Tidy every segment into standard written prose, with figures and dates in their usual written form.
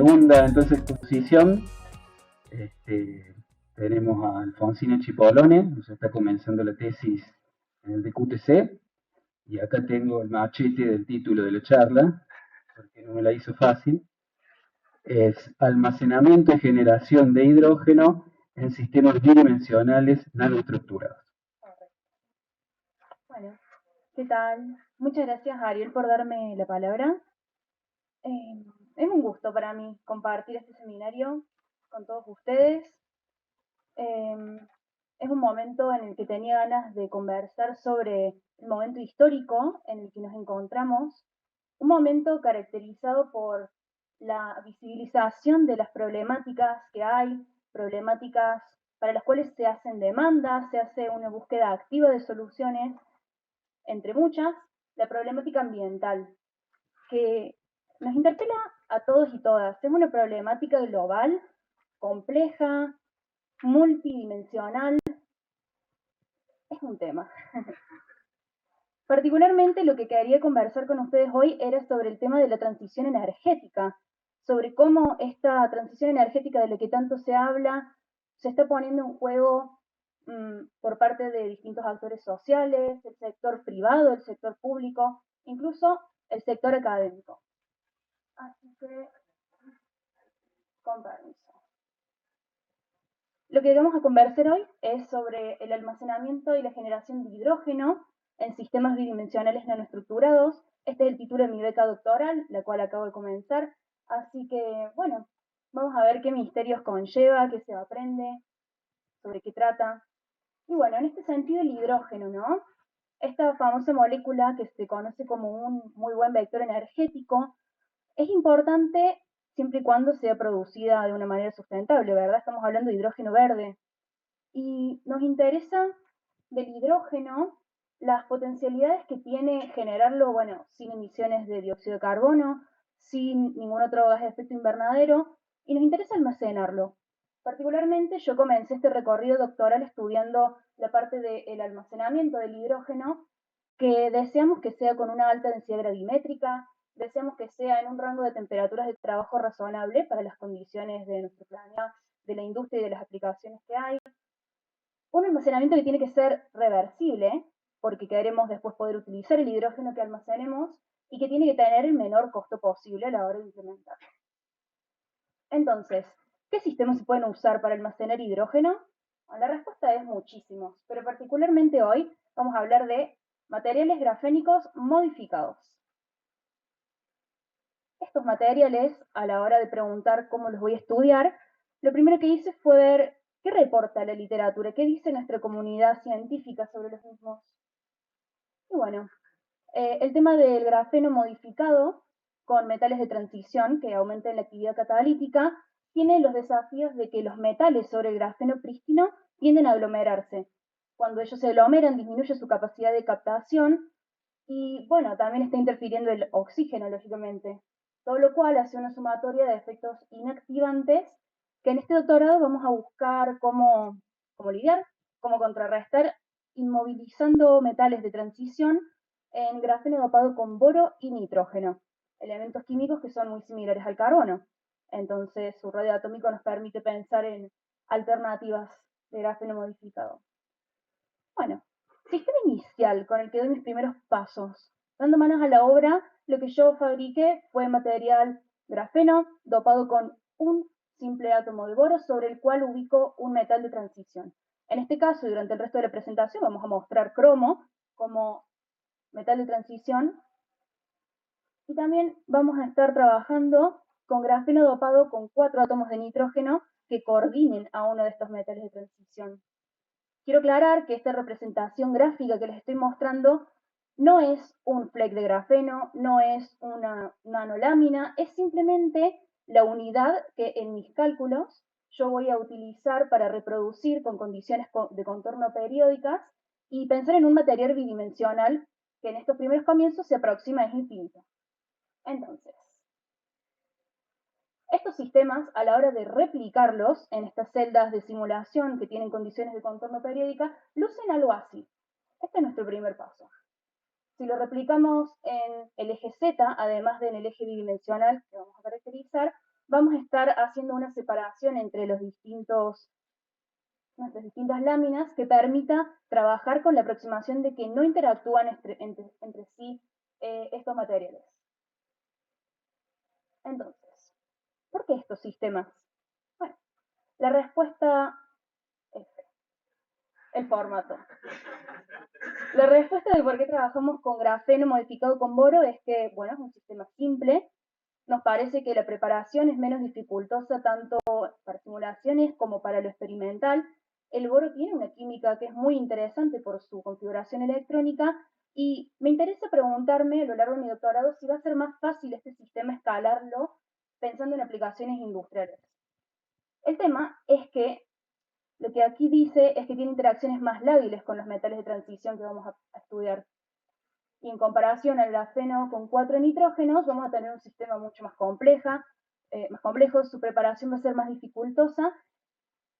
segunda entonces exposición tenemos a Alfonsina Chipolone, nos está comenzando la tesis en el de QTC, y acá tengo el machete del título de la charla, porque no me la hizo fácil. Es almacenamiento y generación de hidrógeno en sistemas bidimensionales nanoestructurados. Bueno, ¿qué tal? Muchas gracias, Ariel, por darme la palabra. Es un gusto para mí compartir este seminario con todos ustedes. Es un momento en el que tenía ganas de conversar sobre el momento histórico en el que nos encontramos, un momento caracterizado por la visibilización de las problemáticas que hay, problemáticas para las cuales se hacen demandas, se hace una búsqueda activa de soluciones, entre muchas, la problemática ambiental, que nos interpela a todos y todas. Es una problemática global, compleja, multidimensional, es un tema. Particularmente lo que quería conversar con ustedes hoy era sobre el tema de la transición energética, sobre cómo esta transición energética de la que tanto se habla se está poniendo en juego por parte de distintos actores sociales, el sector privado, el sector público, incluso el sector académico. Así que, con permiso. Lo que vamos a conversar hoy es sobre el almacenamiento y la generación de hidrógeno en sistemas bidimensionales nanoestructurados. Este es el título de mi beca doctoral, la cual acabo de comenzar. Así que, bueno, vamos a ver qué misterios conlleva, qué se aprende, sobre qué trata. Y bueno, en este sentido el hidrógeno, ¿no? Esta famosa molécula que se conoce como un muy buen vector energético, es importante siempre y cuando sea producida de una manera sustentable, ¿verdad? Estamos hablando de hidrógeno verde. Y nos interesa del hidrógeno las potencialidades que tiene generarlo, bueno, sin emisiones de dióxido de carbono, sin ningún otro gas de efecto invernadero, y nos interesa almacenarlo. Particularmente yo comencé este recorrido doctoral estudiando la parte del almacenamiento del hidrógeno, que deseamos que sea con una alta densidad gravimétrica, deseamos que sea en un rango de temperaturas de trabajo razonable para las condiciones de nuestro planeta, de la industria y de las aplicaciones que hay. Un almacenamiento que tiene que ser reversible, porque queremos después poder utilizar el hidrógeno que almacenemos y que tiene que tener el menor costo posible a la hora de implementarlo. Entonces, ¿qué sistemas se pueden usar para almacenar hidrógeno? Bueno, la respuesta es muchísimos, pero particularmente hoy vamos a hablar de materiales grafénicos modificados. Estos materiales, a la hora de preguntar cómo los voy a estudiar, lo primero que hice fue ver qué reporta la literatura, qué dice nuestra comunidad científica sobre los mismos. Y bueno, el tema del grafeno modificado con metales de transición que aumenten la actividad catalítica tiene los desafíos de que los metales sobre el grafeno prístino tienden a aglomerarse. Cuando ellos se aglomeran disminuye su capacidad de captación y bueno, también está interfiriendo el oxígeno, lógicamente. Todo lo cual hace una sumatoria de efectos inactivantes que en este doctorado vamos a buscar cómo lidiar, cómo contrarrestar, inmovilizando metales de transición en grafeno dopado con boro y nitrógeno, elementos químicos que son muy similares al carbono. Entonces, su radio atómico nos permite pensar en alternativas de grafeno modificado. Bueno, sistema inicial con el que doy mis primeros pasos. Dando manos a la obra, lo que yo fabriqué fue material grafeno dopado con un simple átomo de boro sobre el cual ubico un metal de transición. En este caso, y durante el resto de la presentación, vamos a mostrar cromo como metal de transición. Y también vamos a estar trabajando con grafeno dopado con 4 átomos de nitrógeno que coordinen a uno de estos metales de transición. Quiero aclarar que esta representación gráfica que les estoy mostrando no es un fleck de grafeno, no es una nanolámina, es simplemente la unidad que en mis cálculos yo voy a utilizar para reproducir con condiciones de contorno periódicas y pensar en un material bidimensional que en estos primeros comienzos se aproxima a infinito. Entonces, estos sistemas, a la hora de replicarlos en estas celdas de simulación que tienen condiciones de contorno periódica, lucen algo así. Este es nuestro primer paso. Si lo replicamos en el eje Z, además de en el eje bidimensional que vamos a caracterizar, vamos a estar haciendo una separación entre nuestras distintas láminas que permita trabajar con la aproximación de que no interactúan entre sí estos materiales. Entonces, ¿por qué estos sistemas? Bueno, la respuesta es el formato. La respuesta de por qué trabajamos con grafeno modificado con boro es que, bueno, es un sistema simple. Nos parece que la preparación es menos dificultosa tanto para simulaciones como para lo experimental. El boro tiene una química que es muy interesante por su configuración electrónica y me interesa preguntarme a lo largo de mi doctorado si va a ser más fácil este sistema escalarlo pensando en aplicaciones industriales. El tema es que lo que aquí dice es que tiene interacciones más lábiles con los metales de transición que vamos a estudiar. Y en comparación al grafeno con 4 nitrógenos, vamos a tener un sistema mucho más complejo, su preparación va a ser más dificultosa,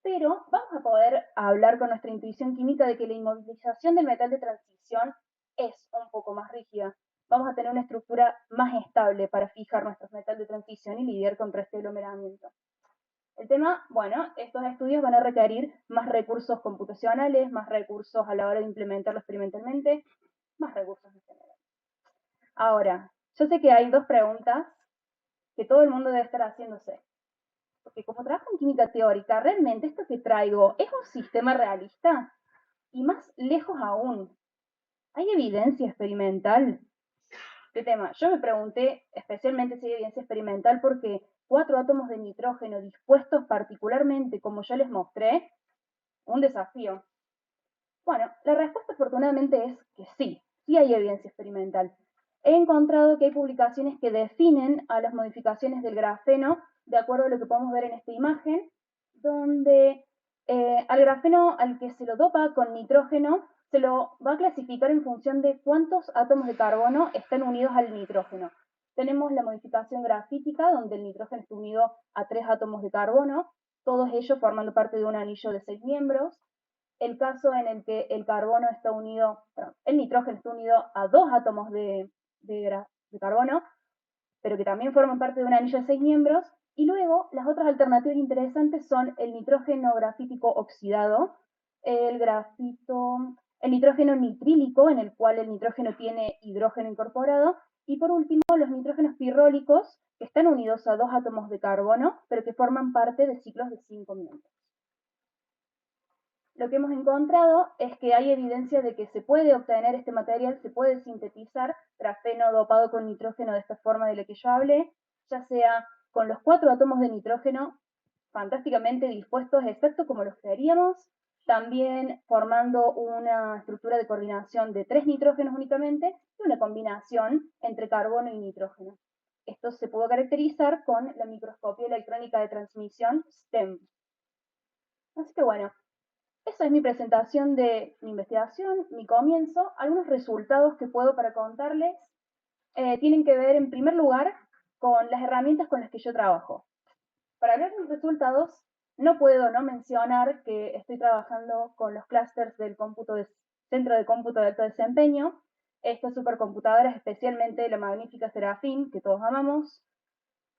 pero vamos a poder hablar con nuestra intuición química de que la inmovilización del metal de transición es un poco más rígida. Vamos a tener una estructura más estable para fijar nuestros metales de transición y lidiar contra este aglomeramiento. El tema, bueno, estos estudios van a requerir más recursos computacionales, más recursos a la hora de implementarlo experimentalmente, más recursos en general. Ahora, yo sé que hay dos preguntas que todo el mundo debe estar haciéndose. Porque como trabajo en química teórica, ¿realmente esto que traigo es un sistema realista? Y más lejos aún, ¿hay evidencia experimental? ¿Qué tema? Yo me pregunté especialmente si hay evidencia experimental porque 4 átomos de nitrógeno dispuestos particularmente como yo les mostré, un desafío. Bueno, la respuesta afortunadamente es que sí hay evidencia experimental. He encontrado que hay publicaciones que definen a las modificaciones del grafeno de acuerdo a lo que podemos ver en esta imagen, donde al grafeno al que se lo dopa con nitrógeno se lo va a clasificar en función de cuántos átomos de carbono están unidos al nitrógeno. Tenemos la modificación grafítica, donde el nitrógeno está unido a 3 átomos de carbono, todos ellos formando parte de un anillo de 6 miembros. El caso en el que el el nitrógeno está unido a 2 átomos de carbono, pero que también forman parte de un anillo de 6 miembros. Y luego, las otras alternativas interesantes son el nitrógeno grafítico oxidado, el nitrógeno nitrílico, en el cual el nitrógeno tiene hidrógeno incorporado, y por último, los nitrógenos pirrólicos, que están unidos a 2 átomos de carbono, pero que forman parte de ciclos de 5 miembros. Lo que hemos encontrado es que hay evidencia de que se puede obtener este material, se puede sintetizar grafeno dopado con nitrógeno de esta forma de la que yo hablé, ya sea con los 4 átomos de nitrógeno fantásticamente dispuestos, exacto como los queríamos, también formando una estructura de coordinación de 3 nitrógenos únicamente y una combinación entre carbono y nitrógeno. Esto se pudo caracterizar con la microscopía electrónica de transmisión STEM. Así que bueno, esa es mi presentación de mi investigación, mi comienzo. Algunos resultados que puedo para contarles tienen que ver, en primer lugar, con las herramientas con las que yo trabajo. Para hablar de mis resultados, no puedo no mencionar que estoy trabajando con los clústeres del Centro de Cómputo de Alto Desempeño, estas supercomputadoras, especialmente la magnífica Serafin, que todos amamos,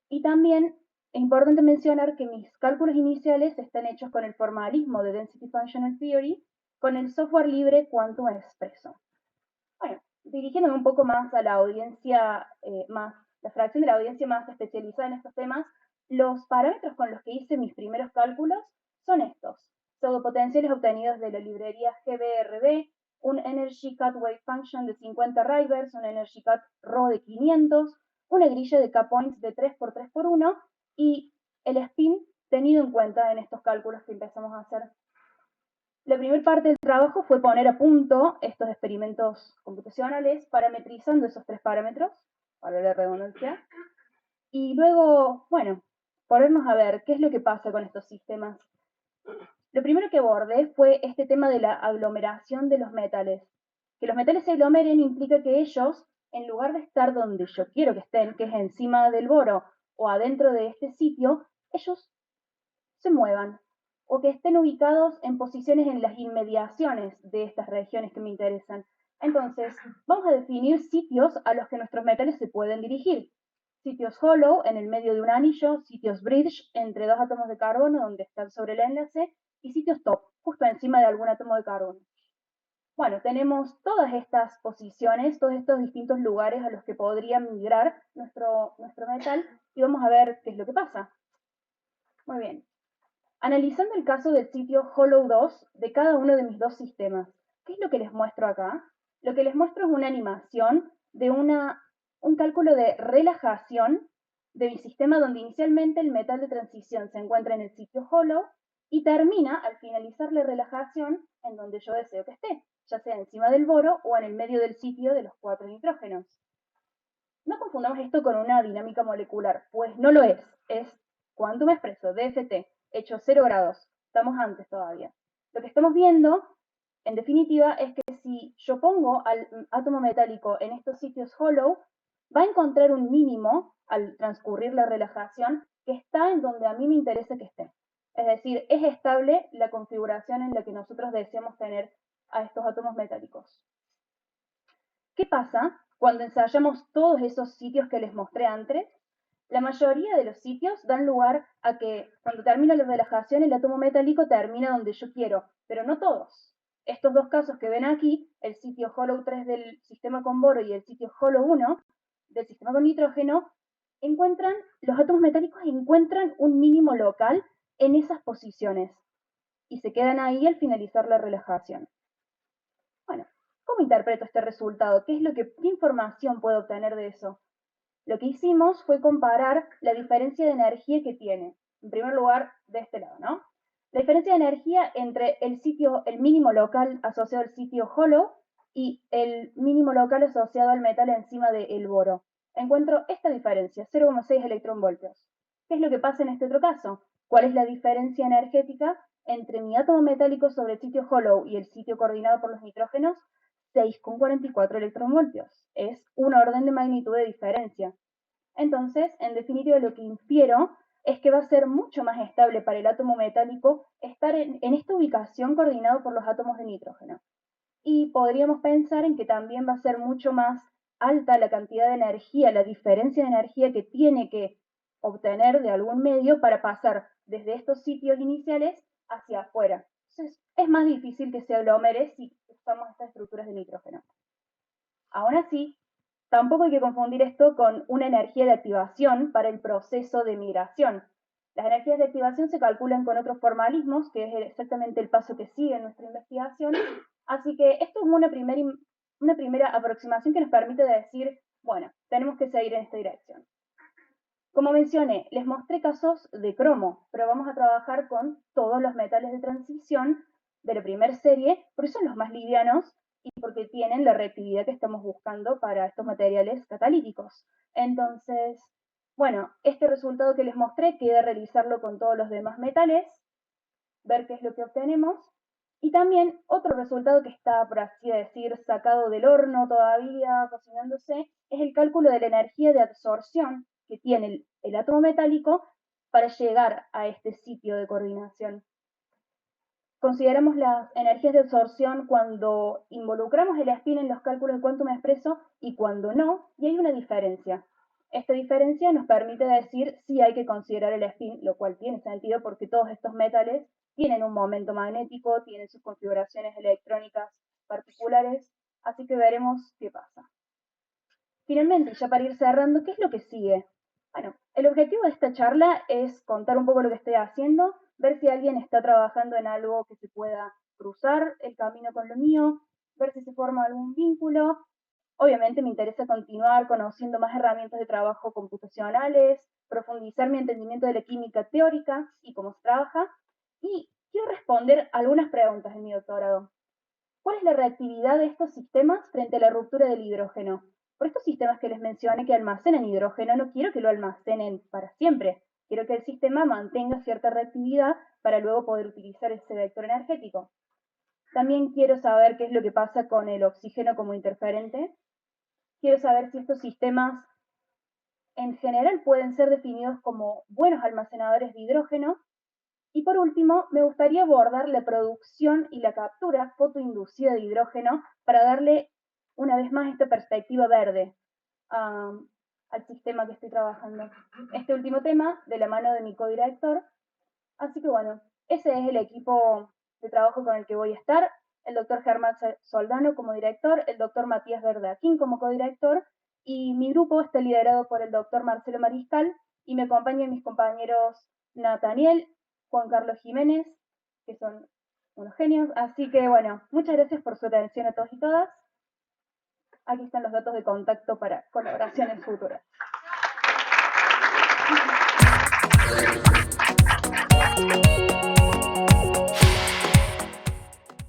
y también es importante mencionar que mis cálculos iniciales están hechos con el formalismo de Density Functional Theory, con el software libre Quantum Expresso. Bueno, dirigiéndome un poco más a la audiencia, la fracción de la audiencia más especializada en estos temas, los parámetros con los que hice mis primeros cálculos son estos: pseudopotenciales obtenidos de la librería GBRB, un Energy Cut Wave Function de 50 Rivers, un Energy Cut Rho de 500, una grilla de K-points de 3x3x1 y el spin tenido en cuenta en estos cálculos que empezamos a hacer. La primera parte del trabajo fue poner a punto estos experimentos computacionales parametrizando esos 3 parámetros, para la redundancia, y luego, bueno, ponernos a ver qué es lo que pasa con estos sistemas. Lo primero que abordé fue este tema de la aglomeración de los metales. Que los metales se aglomeren implica que ellos, en lugar de estar donde yo quiero que estén, que es encima del boro o adentro de este sitio, ellos se muevan o que estén ubicados en posiciones en las inmediaciones de estas regiones que me interesan. Entonces, vamos a definir sitios a los que nuestros metales se pueden dirigir. sitios hollow en el medio de un anillo, sitios bridge entre dos átomos de carbono donde están sobre el enlace, y sitios top, justo encima de algún átomo de carbono. Bueno, tenemos todas estas posiciones, todos estos distintos lugares a los que podría migrar nuestro metal, y vamos a ver qué es lo que pasa. Muy bien. Analizando el caso del sitio Hollow 2 de cada uno de mis dos sistemas, ¿qué es lo que les muestro acá? Lo que les muestro es una animación de un cálculo de relajación de mi sistema donde inicialmente el metal de transición se encuentra en el sitio Hollow y termina al finalizar la relajación en donde yo deseo que esté, ya sea encima del boro o en el medio del sitio de los 4 nitrógenos. No confundamos esto con una dinámica molecular, pues no lo es quantum expreso, DFT, hecho 0 grados, estamos antes todavía. Lo que estamos viendo, en definitiva, es que si yo pongo al átomo metálico en estos sitios hollow, va a encontrar un mínimo al transcurrir la relajación que está en donde a mí me interesa que esté. Es decir, es estable la configuración en la que nosotros deseamos tener a estos átomos metálicos. ¿Qué pasa cuando ensayamos todos esos sitios que les mostré antes? La mayoría de los sitios dan lugar a que cuando termina la relajación el átomo metálico termina donde yo quiero, pero no todos. Estos dos casos que ven aquí, el sitio Hollow 3 del sistema con boro y el sitio Hollow 1 del sistema con nitrógeno, los átomos metálicos encuentran un mínimo local en esas posiciones y se quedan ahí al finalizar la relajación. Bueno, ¿cómo interpreto este resultado? ¿Qué información puedo obtener de eso? Lo que hicimos fue comparar la diferencia de energía que tiene. En primer lugar, de este lado, ¿no? La diferencia de energía entre el mínimo local asociado al sitio hollow y el mínimo local asociado al metal encima del boro. Encuentro esta diferencia, 0,6 electronvoltios. ¿Qué es lo que pasa en este otro caso? ¿Cuál es la diferencia energética entre mi átomo metálico sobre el sitio hollow y el sitio coordinado por los nitrógenos? 6,44 electronvoltios. Es un orden de magnitud de diferencia. Entonces, en definitiva, lo que infiero es que va a ser mucho más estable para el átomo metálico estar en esta ubicación coordinado por los átomos de nitrógeno. Y podríamos pensar en que también va a ser mucho más alta la cantidad de energía, la diferencia de energía que tiene que obtener de algún medio para pasar desde estos sitios iniciales hacia afuera. Entonces, es más difícil que se aglomere si usamos estas estructuras de nitrógeno. Aún así, tampoco hay que confundir esto con una energía de activación para el proceso de migración. Las energías de activación se calculan con otros formalismos, que es exactamente el paso que sigue en nuestra investigación. Así que esto es una primera aproximación que nos permite decir, bueno, tenemos que seguir en esta dirección. Como mencioné, les mostré casos de cromo, pero vamos a trabajar con todos los metales de transición de la primera serie, porque son los más livianos y porque tienen la reactividad que estamos buscando para estos materiales catalíticos. Entonces, bueno, este resultado que les mostré queda realizarlo con todos los demás metales, ver qué es lo que obtenemos. Y también otro resultado que está, por así decir, sacado del horno todavía, cocinándose, es el cálculo de la energía de absorción que tiene el átomo metálico para llegar a este sitio de coordinación. Consideramos las energías de absorción cuando involucramos el spin en los cálculos de quantum expreso y cuando no, y hay una diferencia. Esta diferencia nos permite decir si hay que considerar el spin, lo cual tiene sentido porque todos estos metales tienen un momento magnético, tienen sus configuraciones electrónicas particulares, así que veremos qué pasa. Finalmente, ya para ir cerrando, ¿qué es lo que sigue? Bueno, el objetivo de esta charla es contar un poco lo que estoy haciendo, ver si alguien está trabajando en algo que se pueda cruzar el camino con lo mío, ver si se forma algún vínculo. Obviamente me interesa continuar conociendo más herramientas de trabajo computacionales, profundizar mi entendimiento de la química teórica y cómo se trabaja, y quiero responder algunas preguntas en mi doctorado. ¿Cuál es la reactividad de estos sistemas frente a la ruptura del hidrógeno? Por estos sistemas que les mencioné que almacenan hidrógeno, no quiero que lo almacenen para siempre. Quiero que el sistema mantenga cierta reactividad para luego poder utilizar ese vector energético. También quiero saber qué es lo que pasa con el oxígeno como interferente. Quiero saber si estos sistemas en general pueden ser definidos como buenos almacenadores de hidrógeno. Y por último, me gustaría abordar la producción y la captura fotoinducida de hidrógeno para darle una vez más esta perspectiva verde. al sistema que estoy trabajando. Este último tema de la mano de mi codirector. Así que bueno, ese es el equipo de trabajo con el que voy a estar. El doctor Germán Soldano como director, el doctor Matías Verdaquín como codirector, y mi grupo está liderado por el doctor Marcelo Mariscal y me acompañan mis compañeros Nathaniel, Juan Carlos Jiménez, que son unos genios. Así que bueno, muchas gracias por su atención a todos y todas. Aquí están los datos de contacto para colaboraciones futuras.